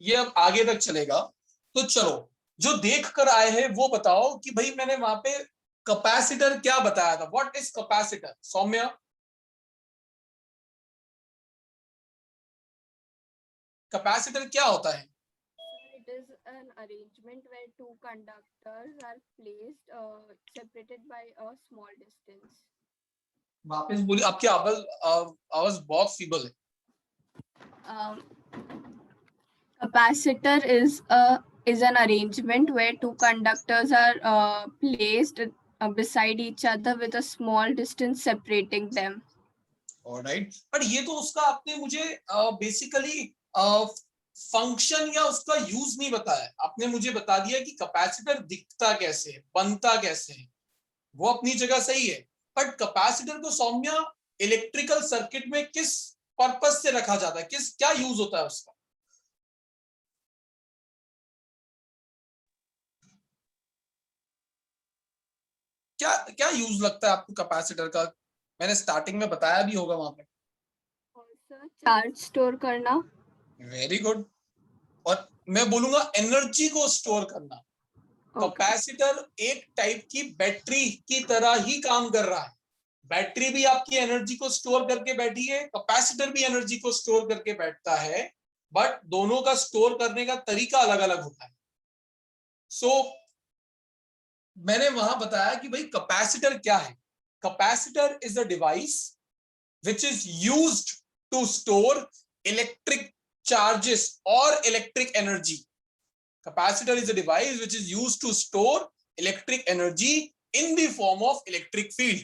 ये अब आगे तक चलेगा। तो चलो, जो देख कर आए हैं वो बताओ कि भाई मैंने वहां पे कैपेसिटर क्या बताया था। What is capacitor, Saumya? Capacitor क्या होता है? It is an arrangement where two conductors are placed separated by a small distance. वापस बोलिए, आपकी आवाज आवाज बहुत फीबल है। Um, Capacitor is an arrangement where two conductors are placed beside each other with a small distance separating them. Alright, but ये तो उसका आपने मुझे बेसिकली फंक्शन या उसका यूज नहीं बताया। आपने मुझे बता दिया कि कैपेसिटर दिखता कैसे है, बनता कैसे है, वो अपनी जगह सही है। बट कैपेसिटर को सौम्या इलेक्ट्रिकल सर्किट में किस पर्पस से रखा जाता है, किस क्या यूज होता है उसका? क्या क्या यूज लगता है आपको कैपेसिटर का? मैंने स्टार्टिंग में बताया भी होगा वहां पे। चार्ज स्टोर करना। Very good. और मैं बोलूंगा एनर्जी को स्टोर करना। कैपेसिटर एक टाइप की बैटरी की तरह ही काम कर रहा है। बैटरी भी आपकी एनर्जी को स्टोर करके बैठी है, कैपेसिटर भी एनर्जी को स्टोर करके बैठता है, बट दोनों का स्टोर करने का तरीका अलग अलग होता है। सो मैंने वहां बताया कि भाई कैपेसिटर क्या है। Capacitor is a device which is used to store electric charges or electric energy. Capacitor is a device which is used to store electric energy in the form of electric field.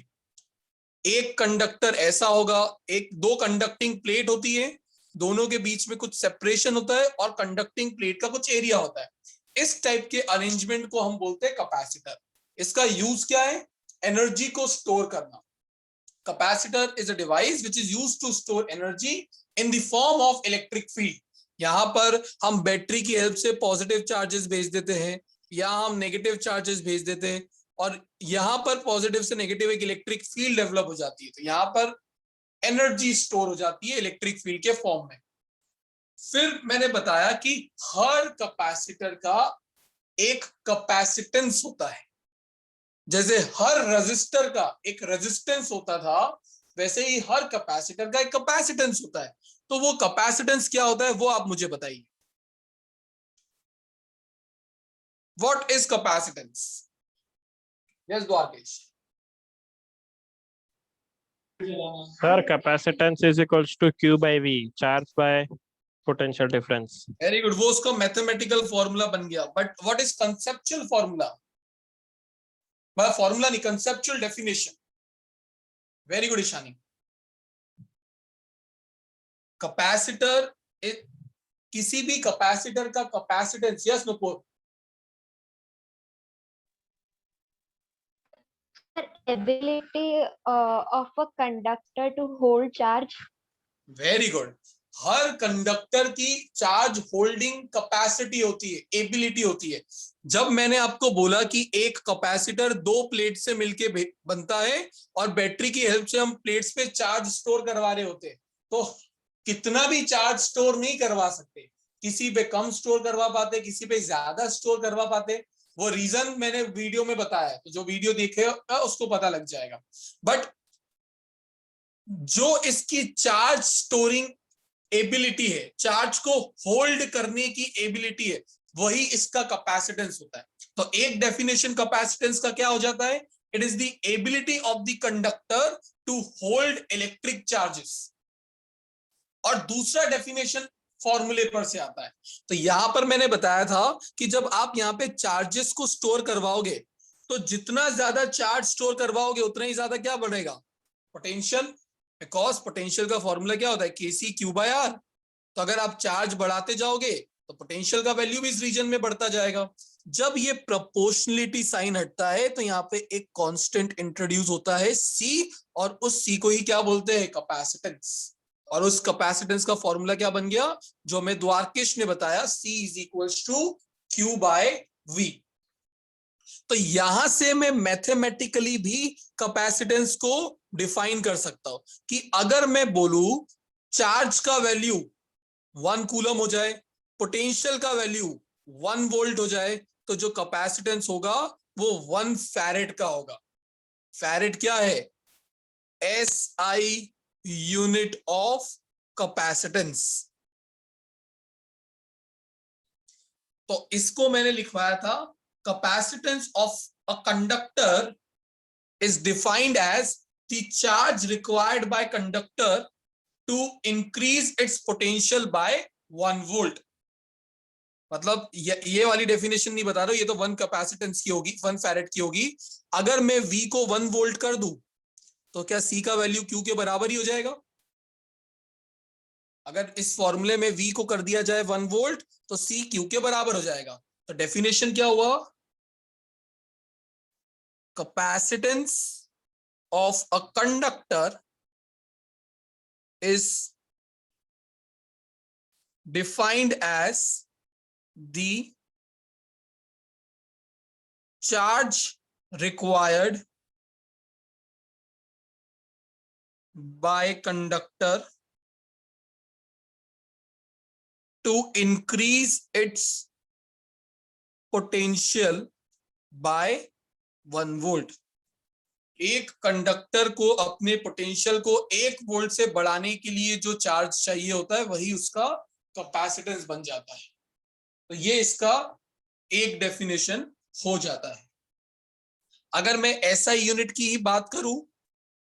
एक conductor ऐसा होगा, एक दो conducting plate होती है, दोनों के बीच में कुछ सेपरेशन होता है और कंडक्टिंग प्लेट का कुछ एरिया होता है। इस टाइप के अरेंजमेंट को हम बोलते हैं कैपेसिटर। इसका यूज क्या है? एनर्जी को स्टोर करना। Capacitor is a device which is used to store energy in the form of electric field. यहां पर हम बैटरी की हेल्प से पॉजिटिव चार्जेस भेज देते हैं या हम नेगेटिव चार्जेस भेज देते हैं, और यहां पर पॉजिटिव से नेगेटिव एक इलेक्ट्रिक फील्ड डेवलप हो जाती है। तो यहां पर एनर्जी स्टोर हो जाती है इलेक्ट्रिक फील्ड के फॉर्म में। फिर मैंने बताया कि हर कैपेसिटर का एक कैपेसिटेंस होता है। जैसे हर रजिस्टर का एक रेजिस्टेंस होता था, वैसे ही हर कैपेसिटर का एक कैपेसिटेंस होता है। तो वो कैपेसिटेंस क्या होता है वो आप मुझे बताइए। What is capacitance? Yes Dwarkesh. Sir, capacitance is equals to Q by V, charge by potential difference. Very good, वो उसका मैथमेटिकल फॉर्मूला बन गया। But what is conceptual formula? Formula नहीं, conceptual definition. Very good Ishani. Capacitor, किसी भी capacitor का capacitance, yes Nupur? ability of a conductor to hold charge. Very good. हर conductor की चार्ज होल्डिंग कैपेसिटी होती है, एबिलिटी होती है। जब मैंने आपको बोला कि एक कैपेसिटर दो प्लेट से मिलके बनता है और बैटरी की हेल्प से हम प्लेट्स पे चार्ज स्टोर करवा रहे होते हैं, तो कितना भी चार्ज स्टोर नहीं करवा सकते। किसी पे कम स्टोर करवा पाते, किसी पे ज्यादा स्टोर करवा पाते। वो रीजन मैंने वीडियो में बताया है, तो जो वीडियो देखेगा उसको पता लग जाएगा। बट जो इसकी चार्ज स्टोरिंग एबिलिटी है, चार्ज को होल्ड करने की एबिलिटी है, वही इसका कैपेसिटेंस होता है। तो एक डेफिनेशन कैपेसिटेंस का क्या हो जाता है? It is the ability of the conductor to hold electric charges. और दूसरा डेफिनेशन फॉर्मूले पर से आता है। तो यहां पर मैंने बताया था कि जब आप यहां पे चार्जेस को स्टोर करवाओगे, तो जितना ज्यादा चार्ज स्टोर करवाओगे उतना ही ज्यादा क्या बढ़ेगा? पोटेंशियल। बिकॉज पोटेंशियल का फॉर्मूला क्या होता है? केसी क्यू बाय आर। तो अगर आप चार्ज बढ़ाते जाओगे तो पोटेंशियल का वैल्यू भी इस रीजन में बढ़ता जाएगा। जब ये प्रोपोर्शनलिटी साइन हटता है तो यहाँ पे एक कांस्टेंट इंट्रोड्यूस होता है सी, और उस सी को ही क्या बोलते हैं? कैपेसिटेंस। और उस कैपेसिटेंस का फॉर्मूला क्या बन गया जो हमें द्वारकेश ने बताया? C is equal to Q by V. तो यहां से मैं मैथमेटिकली भी कैपेसिटेंस को डिफाइन कर सकता हूं कि अगर मैं बोलूं चार्ज का वैल्यू 1 कूलम हो जाए, पोटेंशियल का वैल्यू 1 वोल्ट हो जाए तो जो कैपेसिटेंस होगा वो 1 फैरेड का होगा। फैरेड क्या है? SI unit of capacitance. तो इसको मैंने लिखवाया था, capacitance of a conductor is defined as the charge required by conductor to increase its potential by 1 volt. मतलब ये वाली डेफिनेशन नहीं बता रहा हूं, ये तो 1 कैपेसिटेंस की होगी, 1 फैरेड की होगी। अगर मैं V को 1 वोल्ट कर दूं तो क्या C का वैल्यू Q के बराबर ही हो जाएगा? अगर इस फॉर्मूले में V को कर दिया जाए 1 वोल्ट तो C Q के बराबर हो जाएगा। तो डेफिनेशन क्या हुआ? Capacitance of a conductor is defined as the charge required by conductor to increase its potential by 1 volt. एक कंडक्टर को अपने पोटेंशियल को 1 वोल्ट से बढ़ाने के लिए जो चार्ज चाहिए होता है वही उसका कैपेसिटेंस बन जाता है। तो ये इसका एक डेफिनेशन हो जाता है। अगर मैं SI यूनिट की ही बात करूं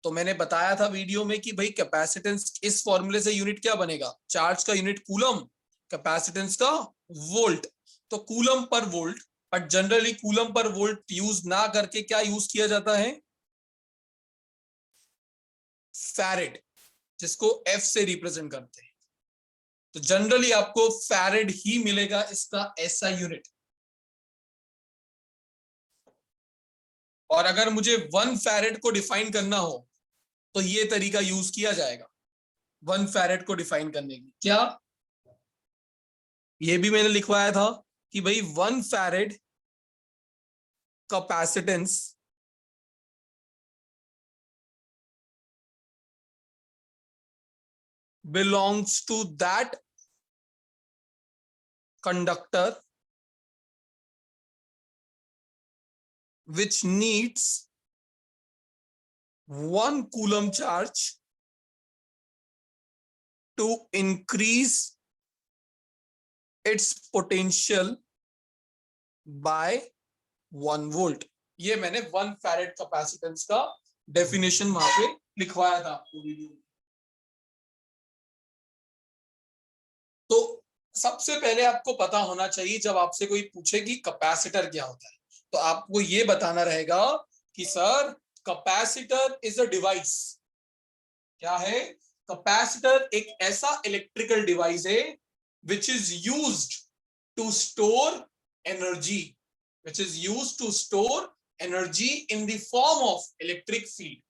तो मैंने बताया था वीडियो में कि भाई कैपेसिटेंस इस फॉर्मूले से यूनिट क्या बनेगा? चार्ज का यूनिट कूलम, कैपेसिटेंस का वोल्ट। तो coulomb per volt, but generally coulomb per volt use ना करके क्या यूज किया जाता है? फैरेड, जिसको F से रिप्रेजेंट करते हैं। तो जनरली आपको फैरेड ही मिलेगा इसका SI यूनिट। और अगर मुझे 1 फैरेड को डिफाइन करना हो तो ये तरीका यूज किया जाएगा 1 फैरेड को डिफाइन करने की। क्या? ये भी मैंने लिखवाया था कि भाई 1 farad capacitance belongs to that conductor which needs 1 coulomb charge to increase its potential by 1 volt. ये मैंने 1 फैरेड कैपेसिटेंस का डेफिनेशन वहां पे लिखवाया था आपको वीडियो में। तो सबसे पहले आपको पता होना चाहिए, जब आपसे कोई पूछे कि कैपेसिटर क्या होता है तो आपको ये बताना रहेगा कि sir capacitor is a device. क्या है? कैपेसिटर एक ऐसा इलेक्ट्रिकल डिवाइस है which is used to store energy, which is used to store energy in the form of electric field।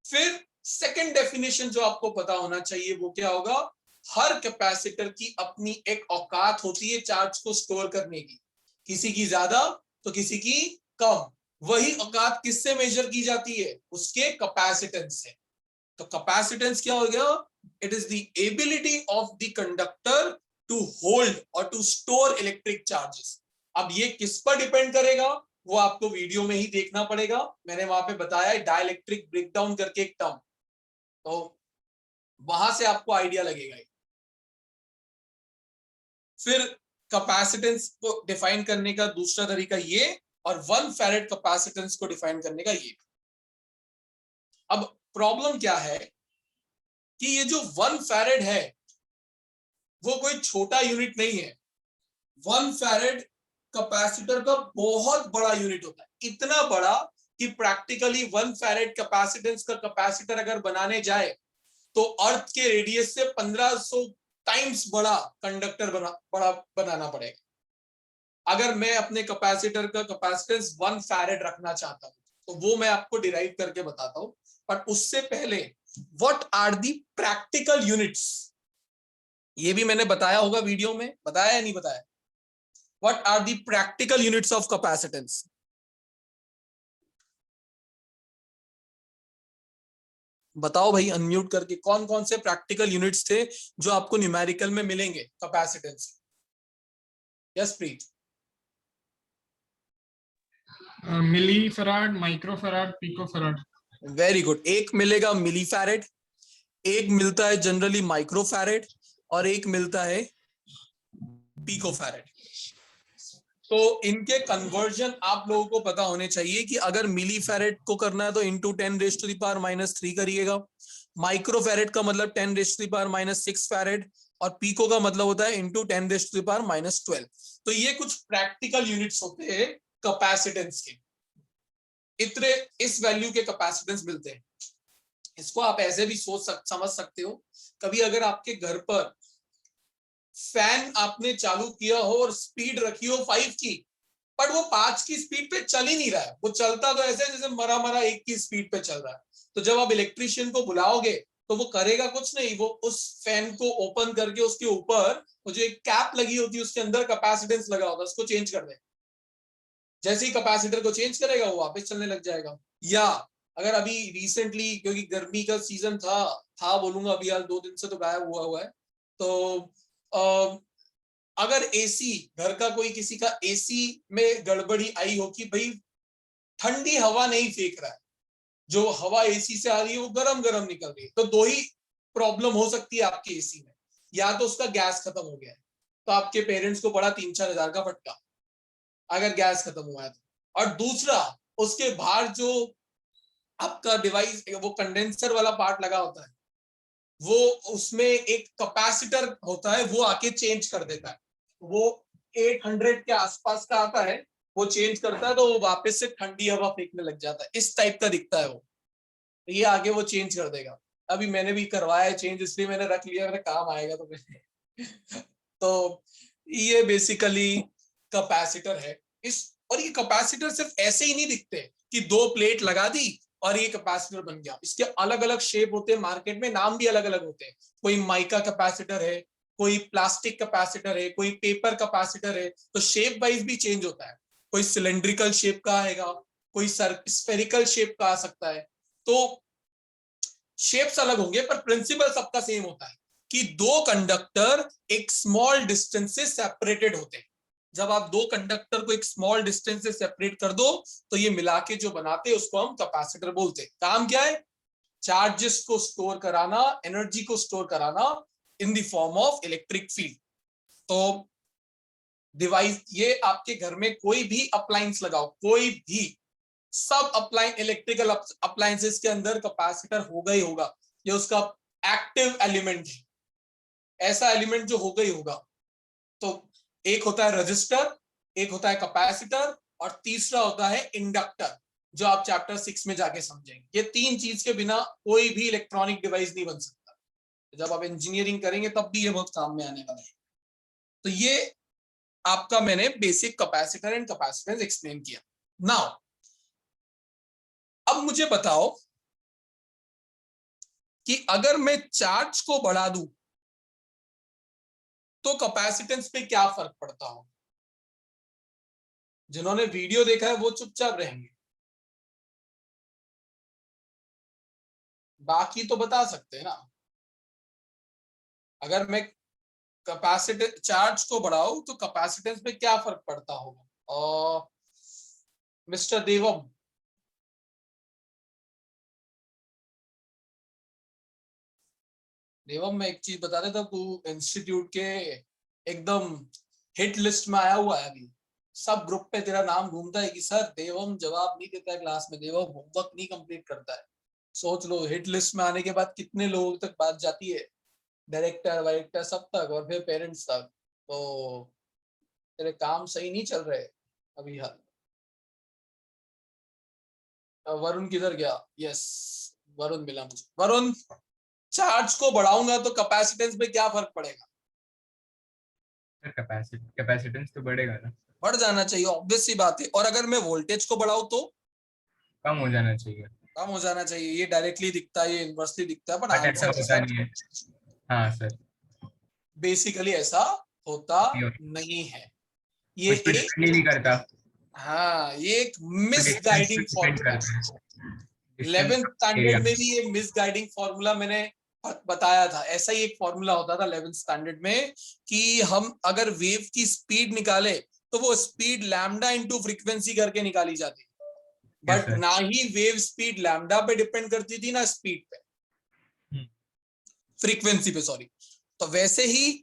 फिर सेकंड डेफिनेशन जो आपको पता होना चाहिए वो क्या होगा? हर कैपेसिटर की अपनी एक औकात होती है चार्ज को स्टोर करने की, किसी की ज्यादा तो किसी की कम। वही औकात किससे मेजर की जाती है? उसके कैपेसिटेंस से। तो कैपेसिटेंस क्या हो गया? It is the ability of the conductor to hold और टू स्टोर इलेक्ट्रिक चार्जेस। अब ये किस पर डिपेंड करेगा वो आपको वीडियो में ही देखना पड़ेगा। मैंने वहां पे बताया है डाइलेक्ट्रिक ब्रेकडाउन करके एक टर्म, तो वहां से आपको आइडिया लगेगा। फिर कैपेसिटेंस को डिफाइन करने का दूसरा तरीका ये, और 1 फैरेड कैपेसिटेंस को डिफाइन करने का ये। अब प्रॉब्लम क्या है कि ये जो 1 फैरेड है वो कोई छोटा यूनिट नहीं है। 1 फैरेड कैपेसिटर का बहुत बड़ा यूनिट होता है, इतना बड़ा कि प्रैक्टिकली 1 फैरेड कैपेसिटेंस का कैपेसिटर अगर बनाने जाए तो अर्थ के रेडियस से 1500 टाइम्स बड़ा कंडक्टर बनाना पड़ेगा। अगर मैं अपने कैपेसिटर का कैपेसिटेंस 1 फैरेड रखना चाहता हूं तो वो मैं आपको डिराइव करके बताता हूं, पर उससे पहले what are the practical units, ये भी मैंने बताया होगा वीडियो में, बताया या नहीं बताया? What are the practical units of capacitance? बताओ भाई अनम्यूट करके, कौन कौन से प्रैक्टिकल यूनिट्स थे जो आपको न्यूमेरिकल में मिलेंगे capacitance? Yes Preet. Milli farad, micro farad, pico farad. Very good. एक मिलेगा मिली फैरेड, एक मिलता है जनरली माइक्रो फैरेड, और एक मिलता है पिको फैरेड। तो इनके कन्वर्जन आप लोगों को पता होने चाहिए कि अगर मिली फैरेड को करना है तो इंटू 10⁻³ करिएगा, माइक्रो फैरेड का मतलब 10⁻⁻6 फैरेड, और पिको का मतलब होता है इंटू 10⁻⁻12। तो ये कुछ प्रैक्टिकल यूनिट्स होते हैं कैपेसिटेंस के, इतने इस वैल्यू के कैपेसिटेंस मिलते हैं। इसको आप ऐसे भी समझ सकते हो, कभी अगर आपके घर पर फैन आपने चालू किया हो और स्पीड रखी हो 5 की, पर वो 5 की स्पीड पे चल ही नहीं रहा है, वो चलता तो ऐसे जैसे मरा मरा 1 की स्पीड पे चल रहा है, तो जब आप इलेक्ट्रिशियन को बुलाओगे तो वो करेगा कुछ नहीं, वो उस फैन को ओपन करके उसके ऊपर वो जो एक कैप लगी होती है उसके अंदर कैपेसिटेंस लगा होता है उसको चेंज कर दे। जैसे ही कैपेसिटर को चेंज करेगा वो वापस चलने लग जाएगा। या अगर अभी रिसेंटली, क्योंकि गर्मी का सीजन था बोलूंगा, अभी यार 2 दिन से तो गायब हुआ है, तो अगर एसी, घर का कोई किसी का एसी में गड़बड़ी आई हो कि भाई ठंडी हवा नहीं फेंक रहा है, जो हवा एसी से आ रही है वो गरम गरम निकल रही है, तो 2 ही प्रॉब्लम हो सकती है आपके एसी में। या तो उसका गैस खत्म हो गया है, तो आपके पेरेंट्स को पड़ा 3-4 हजार का फटका अगर गैस खत्म हुआ है तो, और दूसरा उसके बाहर जो आपका डिवाइस, वो कंडेंसर वाला पार्ट लगा होता है, वो उसमें एक कैपेसिटर होता है, वो आके चेंज कर देता है, वो 800 के आसपास का आता है, वो चेंज करता है, तो वो वापस से ठंडी हवा फेंकने लग जाता है, इस टाइप का दिखता है वो, तो ये आगे वो चेंज कर देगा। अभी मैंने भी करवाया है चेंज, इसलिए मैंने रख लिया, मेरे काम आएगा तो मैंने तो ये बेसिकली कैपेसिटर है। और ये कैपेसिटर सिर्फ ऐसे ही नहीं दिखते कि 2 प्लेट लगा दी और ये कैपेसिटर बन गया, इसके अलग अलग शेप होते हैं, मार्केट में नाम भी अलग अलग होते हैं, कोई माइका कैपेसिटर है, कोई प्लास्टिक कैपेसिटर है, कोई पेपर कैपेसिटर है, तो शेप वाइज भी चेंज होता है, कोई सिलेंड्रिकल शेप का आएगा, कोई स्फेरिकल शेप का आ सकता है, तो शेप्स अलग होंगे पर प्रिंसिपल सबका सेम होता है कि 2 कंडक्टर एक स्मॉल डिस्टेंस से सेपरेटेड होते हैं। जब आप 2 कंडक्टर को एक स्मॉल डिस्टेंस से सेपरेट कर दो तो ये मिला के जो बनाते हैं उसको हम कैपेसिटर बोलते हैं। काम क्या है? चार्जेस को स्टोर कराना, एनर्जी को स्टोर कराना in the form of electric field. तो डिवाइस, ये आपके घर में कोई भी अप्लायंस लगाओ, कोई भी, सब इलेक्ट्रिकल अप्लायंसेस के अंदर कैपेसिटर होगा ही होगा, ये उसका एक्टिव एलिमेंट है, ऐसा एलिमेंट जो होगा ही होगा। तो एक होता है रजिस्टर, एक होता है कैपेसिटर, और तीसरा होता है इंडक्टर, जो आप चैप्टर 6 में जाके समझेंगे। ये 3 चीज के बिना कोई भी इलेक्ट्रॉनिक डिवाइस नहीं बन सकता, जब आप इंजीनियरिंग करेंगे तब भी ये बहुत काम में आने वाला है। तो ये आपका मैंने basic capacitor and capacitance explain किया। नाउ अब मुझे बताओ कि अगर मैं चार्ज को बढ़ा दूं तो कैपेसिटेंस पे क्या फर्क पड़ता हो? जिन्होंने वीडियो देखा है वो चुपचाप रहेंगे, बाकी तो बता सकते हैं ना। अगर मैं कैपेसिटेंस, चार्ज को बढ़ाऊं तो कैपेसिटेंस पे क्या फर्क पड़ता होगा? और मिस्टर देवम, मैं एक चीज बता देता, तू इंस्टीट्यूट के एकदम हिट लिस्ट में आया हुआ है अभी, सब ग्रुप पे तेरा नाम घूमता है कि सर देवम जवाब नहीं देता है क्लास में, देवम होमवर्क नहीं कंप्लीट करता है। सोच लो हिट लिस्ट में आने के बाद कितने लोगों तक बात जाती है, डायरेक्टर वायरेक्टर सब तक, और फिर पेरेंट्स तक। तो तेरे काम सही नहीं चल रहे अभी हाल। वरुण किधर गया? यस, वरुण मिला मुझे। वरुण, चार्ज को बढ़ाऊंगा तो कैपेसिटेंस पे क्या फर्क पड़ेगा? कैपेसिटेंस तो बढ़ेगा ना, बढ़ जाना चाहिए, ऑब्वियस सी बात है। और अगर मैं वोल्टेज को बढ़ाऊं तो कम हो जाना चाहिए। कम हो जाना चाहिए। ये डायरेक्टली दिखता है, ये इनवर्सली दिखता है, पर बट ऐसा आंसर होता नहीं है। हाँ सर, बेसिकली ऐसा होता नहीं है। ये कुछ भी डिपेंड नहीं करता। हाँ, ये एक मिसगाइडिंग फॉर्मूला है। 11th स्टैंडर्ड में भी ये मिसगाइडिंग फॉर्मूला मैंने बताया था, ऐसा ही एक फॉर्मूला होता था 11th स्टैंडर्ड में कि हम अगर वेव की स्पीड निकाले तो वो स्पीड लैम्डा इनटू फ्रीक्वेंसी करके निकाली जाती, बट sir. ना ही वेव स्पीड लैम्डा पे डिपेंड करती थी ना स्पीड पे, फ्रीक्वेंसी पे, सॉरी। तो वैसे ही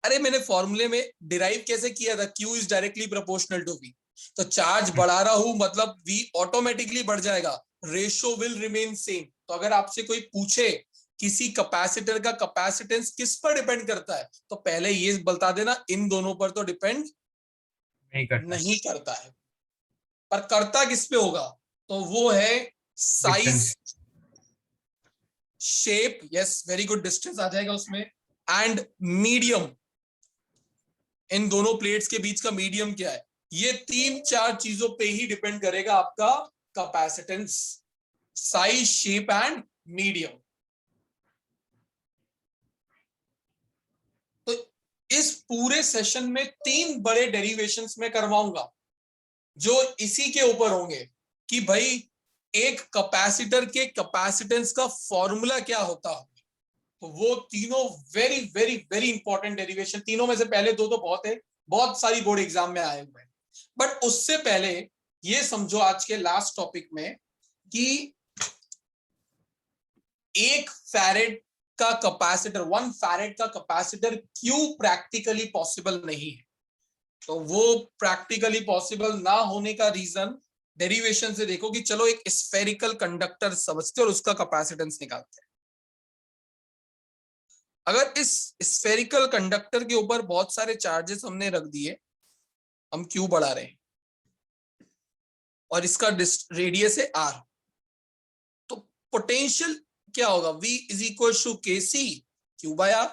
अरे मैंने फॉर्मूले में डिराइव कैसे किया था, Q is directly proportional to V, तो चार्ज बढ़ा रहा हूं मतलब V ऑटोमेटिकली बढ़ जाएगा, रेशियो विल रिमेन सेम। तो अगर आपसे कोई पूछे किसी कैपेसिटर का कैपेसिटेंस किस पर डिपेंड करता है, तो पहले ये बता देना इन दोनों पर तो डिपेंड नहीं करता। नहीं करता है, पर करता किस पे होगा, तो वो है size, shape, yes very good, distance आ जाएगा उसमें, एंड मीडियम, इन दोनों प्लेट्स के बीच का मीडियम क्या है, ये 3-4 चीजों पे ही डिपेंड करेगा आपका capacitance, size, shape and medium. तो इस पूरे सेशन में 3 बड़े डेरिवेशंस में करवाऊंगा जो इसी के ऊपर होंगे कि भाई एक कैपेसिटर के कैपेसिटेंस का फॉर्मूला क्या होता है। तो वो तीनों very very very important derivation, तीनों में से पहले दो तो बहुत है, बहुत सारी बोर्ड एग्जाम में आए हुए हैं, बट उससे पहले ये समझो आज के लास्ट टॉपिक में कि 1 फैरेड का कैपेसिटर, 1 फैरेड का कैपेसिटर क्यों प्रैक्टिकली पॉसिबल नहीं है। तो वो प्रैक्टिकली पॉसिबल ना होने का रीजन डेरिवेशन से देखो कि चलो एक स्फेरिकल कंडक्टर समझते और उसका कैपेसिटेंस निकालते हैं। अगर इस स्फेरिकल कंडक्टर के ऊपर बहुत सारे चार्जेस हमने रख दिए, हम क्यू बढ़ा रहे हैं और इसका रेडियस है r, तो पोटेंशियल क्या होगा, V इज इक्वल टू के सी क्यू बाय आर।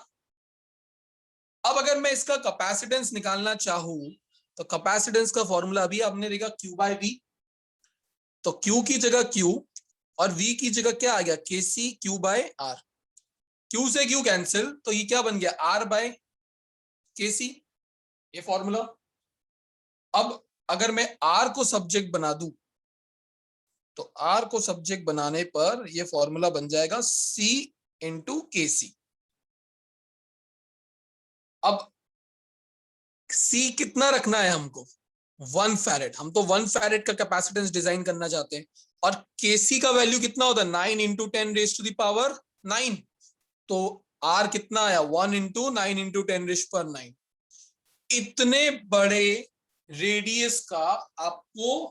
अब अगर मैं इसका कैपेसिटेंस निकालना चाहूं तो कैपेसिटेंस का फॉर्मूला अभी आपने देखा Q बाय V, तो Q की जगह Q और V की जगह क्या आ गया, K C Q by R. Q से Q कैंसिल, तो ये क्या बन गया, R बाय के सी, ये फॉर्मूला। अब अगर मैं R को सब्जेक्ट बना दूं तो R को सब्जेक्ट बनाने पर ये फॉर्मूला बन जाएगा C इंटू के सी। अब C कितना रखना है हमको, 1 फैरेड, हम तो 1 फैरेड का कैपेसिटेंस डिजाइन करना चाहते हैं, और Kc का वैल्यू कितना होता है, 9 into 10 raise to the power 9, तो R कितना आया, 1 इंटू 9 इंटू 10 रेज पर 9। इतने बड़े रेडियस का आपको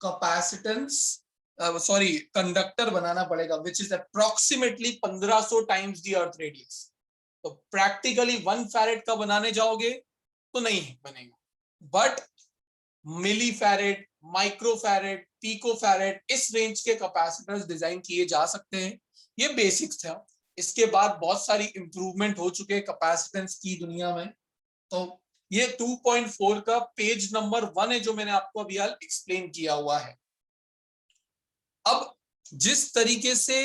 कैपेसिटेंस सॉरी कंडक्टर बनाना पड़ेगा which is approximately 1500 times the earth radius. तो प्रैक्टिकली 1 फैरेड का बनाने जाओगे तो नहीं बनेगा, but milli farad, micro farad, pico farad, इस रेंज के कैपेसिटर्स डिजाइन किए जा सकते हैं। ये बेसिक्स था, इसके बाद बहुत सारी इंप्रूवमेंट हो चुके हैं कैपेसिटेंस की दुनिया में। तो ये 2.4 का पेज नंबर 1 है जो मैंने आपको अभी हाल एक्सप्लेन किया हुआ है। अब जिस तरीके से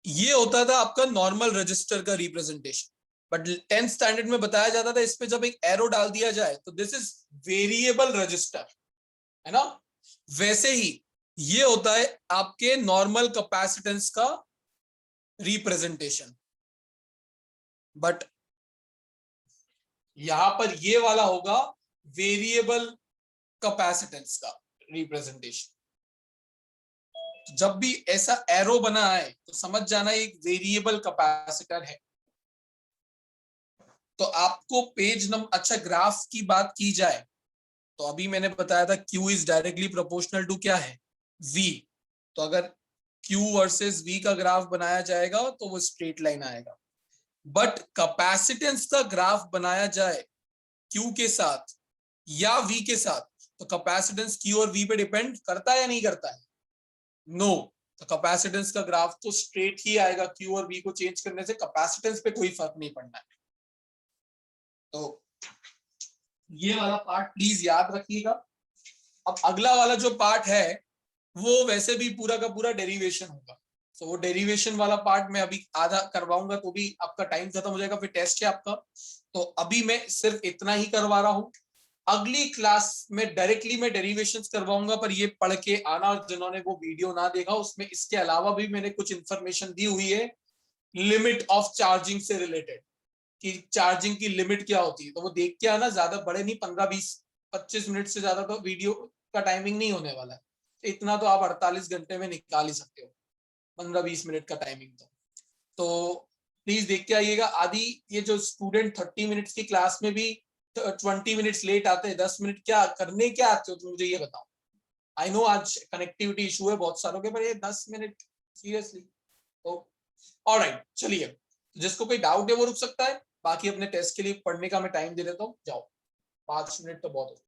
ये होता था आपका नॉर्मल रजिस्टर का रिप्रेजेंटेशन, बट 10th स्टैंडर्ड में बताया जाता था इस पे जब एक एरो डाल दिया जाए तो दिस इज वेरिएबल रजिस्टर, है ना। वैसे ही ये होता है आपके नॉर्मल कैपेसिटेंस का रिप्रेजेंटेशन, बट यहां पर ये वाला होगा वेरिएबल कैपेसिटेंस का रिप्रेजेंटेशन। जब भी ऐसा एरो बना है तो समझ जाना एक वेरिएबल कैपेसिटर है। तो आपको पेज नंबर, अच्छा ग्राफ की बात की जाए तो अभी मैंने बताया था Q is directly proportional to क्या है, V। तो अगर Q वर्सेस V का ग्राफ बनाया जाएगा तो वो स्ट्रेट लाइन आएगा, बट कैपेसिटेंस का ग्राफ बनाया जाए Q के साथ या V के साथ तो कैपेसिटेंस Q और V पे डिपेंड करता है या नहीं करता है, नो। तो कैपेसिटेंस का ग्राफ तो स्ट्रेट ही आएगा, Q और V को चेंज करने से कैपेसिटेंस पे कोई फर्क नहीं पड़ना है। तो ये वाला पार्ट प्लीज याद रखिएगा। अब अगला वाला जो पार्ट है वो वैसे भी पूरा का पूरा डेरिवेशन होगा, तो वो डेरिवेशन वाला पार्ट मैं अभी आधा करवाऊंगा तो भी आपका टाइम खत्म हो जाएगा, फिर टेस्ट है आपका। तो अभी मैं सिर्फ इतना ही करवा रहा हूं, अगली क्लास में डायरेक्टली मैं डेरिवेशंस करवाऊंगा, पर ये पढ़ के आना, और जिन्होंने वो वीडियो ना देखा उसमें इसके अलावा भी मैंने कुछ इंफॉर्मेशन दी हुई है लिमिट ऑफ चार्जिंग से रिलेटेड कि चार्जिंग की लिमिट क्या होती है, तो वो देख के आना, ज्यादा बड़े नहीं, 15-20-25 मिनट से ज्यादा तो वीडियो का टाइमिंग नहीं होने वाला है, तो इतना तो आप 48 घंटे में निकाल ही सकते हो, 15-20 मिनट का टाइमिंग। तो प्लीज देख के आइएगा। आदि ये जो स्टूडेंट 30 मिनट्स की क्लास में भी 20 मिनट्स लेट आते हैं, 10 मिनट क्या करने क्या आते हो तुम, मुझे ये बताओ। आई नो आज कनेक्टिविटी इशू है बहुत सारों के, पर ये 10 मिनट सीरियसली। तो ऑलराइट, चलिए, जिसको कोई डाउट है वो रुक सकता है, बाकी अपने टेस्ट के लिए पढ़ने का मैं टाइम दे देता हूँ, जाओ, 5 मिनट तो बहुत हो।